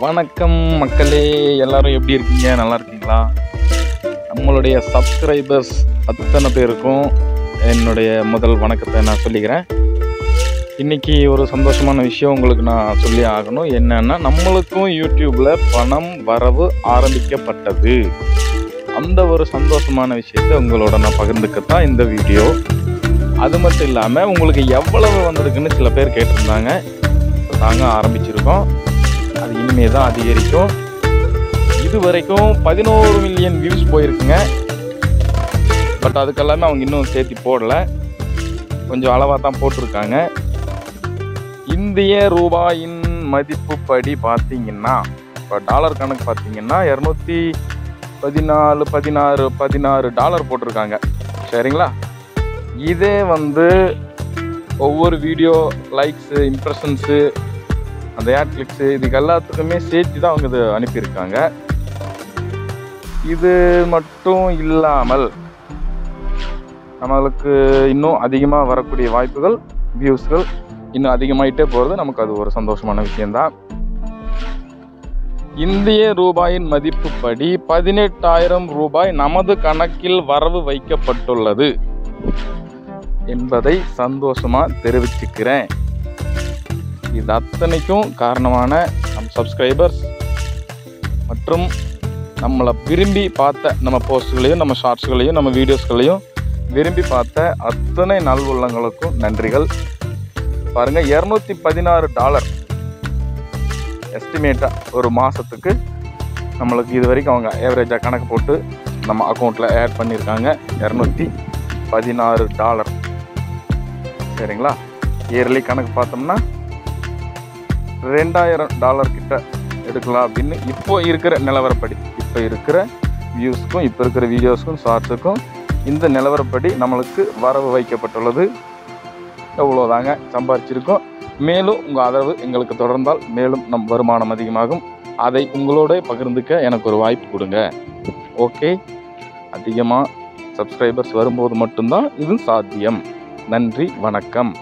வணக்கம் மக்களே, எல்லாரும் எப்படி இருக்கீங்க? நல்லா இருக்கீங்களா? நம்மளுடைய சப்ஸ்கிரைபர்ஸ் அத்தனை பேருக்கும் என்னுடைய முதல் வணக்கத்தை நான் சொல்லிக்கிறேன். இன்றைக்கி ஒரு சந்தோஷமான விஷயம் உங்களுக்கு நான் சொல்லி ஆகணும். என்னென்னா, நம்மளுக்கும் யூடியூப்பில் பணம் வரவு ஆரம்பிக்கப்பட்டது. அந்த ஒரு சந்தோஷமான விஷயத்தை உங்களோட நான் பகிர்ந்துக்கத்தான் இந்த வீடியோ. அது மட்டும் இல்லாமல் உங்களுக்கு எவ்வளவு வந்திருக்குன்னு சில பேர் கேட்டிருந்தாங்க. நாங்கள் ஆரம்பிச்சிருக்கோம், அது இனிமே தான் அதிகரிக்கும். இது வரைக்கும் 11 மில்லியன் வியூஸ் போயிருக்குங்க. பட் அதுக்கெல்லாமே அவங்க இன்னும் சேர்த்து போடலை, கொஞ்சம் அளவாக தான் போட்டிருக்காங்க. இந்திய ரூபாயின் மதிப்புப்படி பார்த்தீங்கன்னா, இப்போ டாலர் கணக்கு பார்த்தீங்கன்னா $214 போட்டிருக்காங்க. சரிங்களா? இதே ஒவ்வொரு வீடியோ லைக்ஸு, இம்ப்ரெஷன்ஸு, அந்த ஆட் கிளிக்ஸு, இதுக்கு எல்லாத்துக்குமே சேர்த்து தான் அவங்க இது அனுப்பியிருக்காங்க. இது மட்டும் இல்லாமல் நம்மளுக்கு இன்னும் அதிகமாக வரக்கூடிய வாய்ப்புகள், வியூஸ்கள் இன்னும் அதிகமாகிட்டே போகிறது. நமக்கு அது ஒரு சந்தோஷமான விஷயந்தான். இந்திய ரூபாயின் மதிப்புப்படி 18,000 ரூபாய் நமது கணக்கில் வரவு வைக்கப்பட்டுள்ளது என்பதை சந்தோஷமாக தெரிவிச்சுக்கிறேன். இது அத்தனைக்கும் காரணமான நம் சப்ஸ்கிரைபர்ஸ் மற்றும் நம்மளை விரும்பி பார்த்த நம்ம போஸ்ட்களையும், நம்ம ஷார்ட்ஸ்களையும், நம்ம வீடியோஸ்களையும் விரும்பி பார்த்த அத்தனை நல்வுள்ளங்களுக்கும் நன்றிகள். பாருங்கள், $216 எஸ்டிமேட்டாக ஒரு மாதத்துக்கு நம்மளுக்கு இது வரைக்கும் அவங்க ஏவரேஜாக கணக்கு போட்டு நம்ம அக்கௌண்ட்டில் ஆட் பண்ணியிருக்காங்க. $216. சரிங்களா? இயர்லி கணக்கு பார்த்தோம்னா $2,000 கிட்ட எடுக்கலாம் அப்படின்னு இப்போ இருக்கிற நிலவரப்படி, இப்போ இருக்கிற வியூஸ்க்கும், இப்போ இருக்கிற வீடியோஸ்க்கும், ஷார்ட்ஸுக்கும் இந்த நிலவரப்படி நம்மளுக்கு வரவு வைக்கப்பட்டுள்ளது. எவ்வளோதாங்க சம்பாதிச்சிருக்கோம். மேலும் உங்கள் ஆதரவு எங்களுக்கு தொடர்ந்தால் மேலும் நம் வருமானம் அதிகமாகும். அதை உங்களோட பகிர்ந்துக்க எனக்கு ஒரு வாய்ப்பு கொடுங்க. ஓகே, அதிகமாக சப்ஸ்கிரைபர்ஸ் வரும்போது மட்டும்தான் இது சாத்தியம். நன்றி, வணக்கம்.